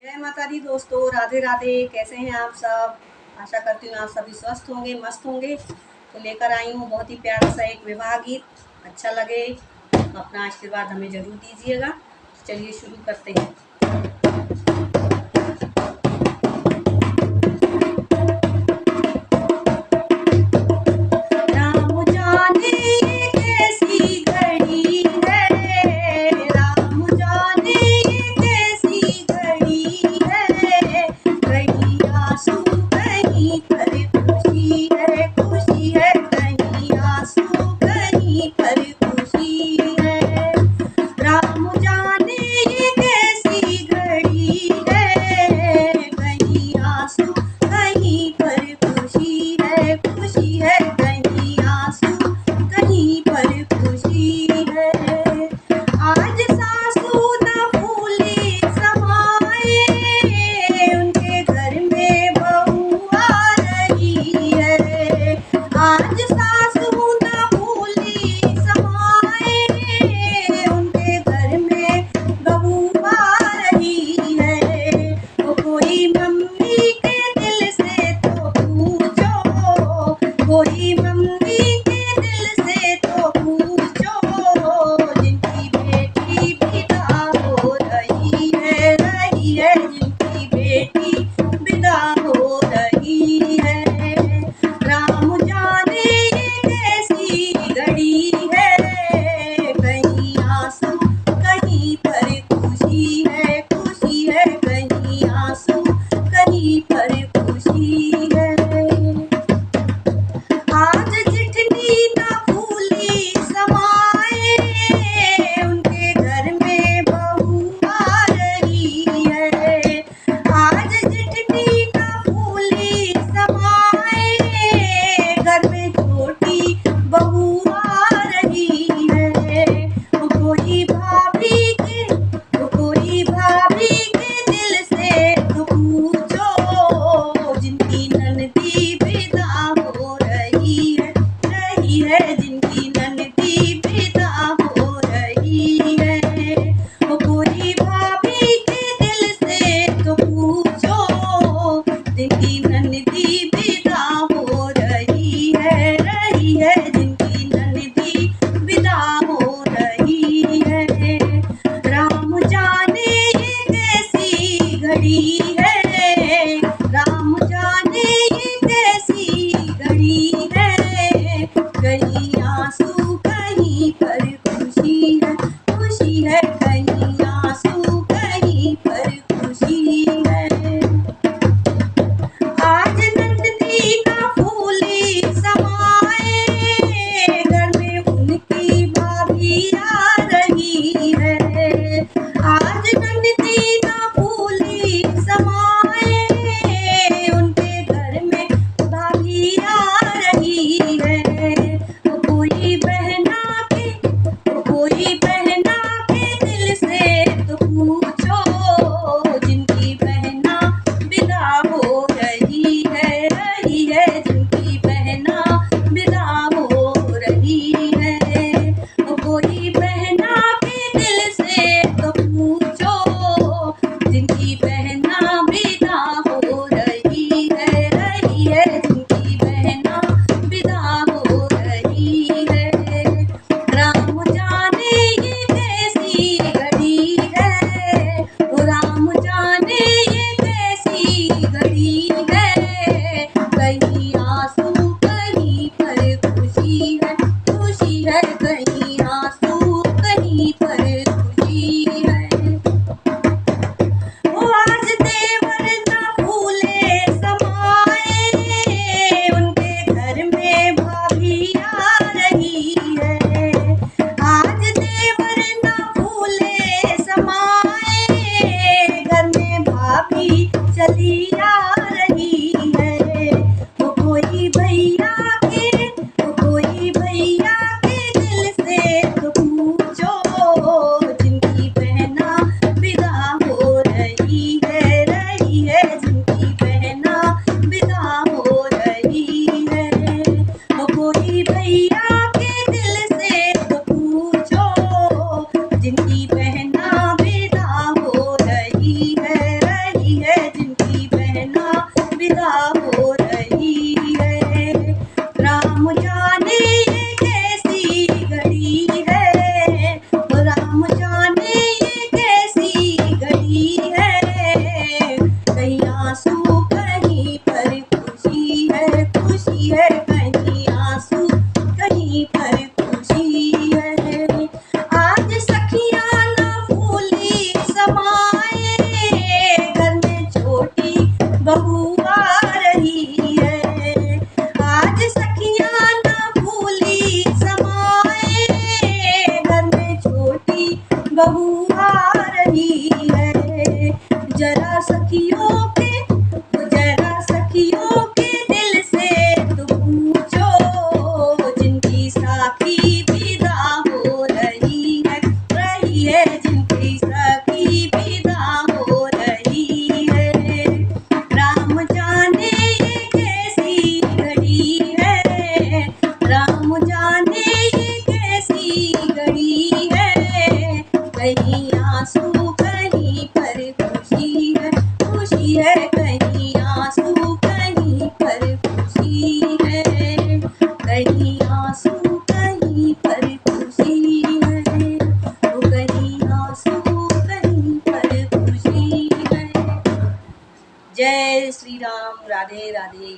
जय माता दी दोस्तों, राधे राधे। कैसे हैं आप सब? आशा करती हूँ आप सभी स्वस्थ होंगे, मस्त होंगे। तो लेकर आई हूँ बहुत ही प्यारा सा एक विवाह गीत। अच्छा लगे तो अपना आशीर्वाद हमें जरूर दीजिएगा। चलिए शुरू करते हैं। राम जाने ये कैसी घड़ी है, राम जाने ये कैसी घड़ी है। कहीं आंसू कहीं पर खुशी है, खुशी है। कहीं आंसू कहीं पर खुशी है। राम जाने ये कैसी घड़ी है, कहीं आंसू कहीं पर खुशी है, खुशी है। कहीं आंसू कहीं पर खुशी है। आज सासू न फूली समाए, उनके घर में बहू आ रही है। आज सासू न फूली समाए, उनके घर में बहू आ रही है। वो कोई मम्मी के दिल से तो पूछो, कोई मम्मी के दिल से तो पूछो, जिनकी बेटी विदा हो रही है, जिनकी बेटी विदा हो रही है। राम जाने ये कैसी घड़ी है, कहीं आंसू कहीं पर खुशी है, खुशी है। कहीं आंसू कहीं पर खुशी है। आज जिठनी न फूली समाए, उनके घर में बहू आ रही है। आज जिठनी न फूली समाए, घर में छोटी बहू आ रही है। वो कोई भाभी के दिल से तो पूछो, जिनकी ननदी विदा हो रही है, जिनकी ननदी विदा हो रही है। वो कोई भाभी के दिल से तो पूछो, जिनकी ननदी विदा हो रही है, जिनकी ननदी विदा हो रही है। राम जाने ये कैसी घड़ी है, राम जाने ये कैसी घड़ी है। कहीं आंसू कहीं पर खुशी है, खुशी है। कहीं आंसू कहीं पर खुशी है। आज नंदनी न फूली समाए, घर में उनकी भाभी आ रही है। आज नंदनी न फूली समाए, उनके घर में भाभी आ रही है। वो कोई बहना के दिल से तो पूछो, जिनकी बहना विदा हो रही है, जिनकी बहना विदा हो रही है। वो कोई बहना के दिल से तो पूछो, जिनकी बहना विदा हो रही है, जिनकी बहना विदा हो रही है। राम जाने ये कैसी घड़ी है, राम जाने ये कैसी घड़ी है। कहीं आंसू कहीं पर खुशी है, खुशी है। कहीं आंसू कहीं पर खुशी है। वो आज देवर न फूले समाए, उनके घर में भाभी आ रही है। आज देवर न फूले समाए, घर में भाभी चली आ रही है। वो कोई भैया के दिल से तो पूछो, जिनकी बहना विदा हो रही है, जिनकी बहना विदा हो रही है। वो कोई भैया के दिल से तो पूछो, जिनकी बहना विदा हो रही है, रही है, जिनकी बहना विदा हो रही है। राम जाने ये कैसी घड़ी है, राम जाने ये कैसी घड़ी है। कहीं आंसू कहीं पर खुशी है, खुशी है कहीं आंसू कहीं पर खुशी है। आज सखियां न भूली समाए, घर में छोटी बहू आ रही है। आज सखियां न भूली समाए, घर में छोटी बहू आ रही है। जरा सखियों के दिल से तो पूछो, जिनकी साथी विदा हो रही है, जिनकी साथी विदा हो रही है। राम जाने ये कैसी घड़ी है, राम जाने ये कैसी घड़ी है। कहीं आंसू कहीं पर खुशी है, खुशी है कहीं आंसू कहीं पर खुशी है। कहीं आंसू कहीं पर खुशी है, तो कहीं आंसू कहीं पर खुशी है। जय श्री राम। राधे राधे।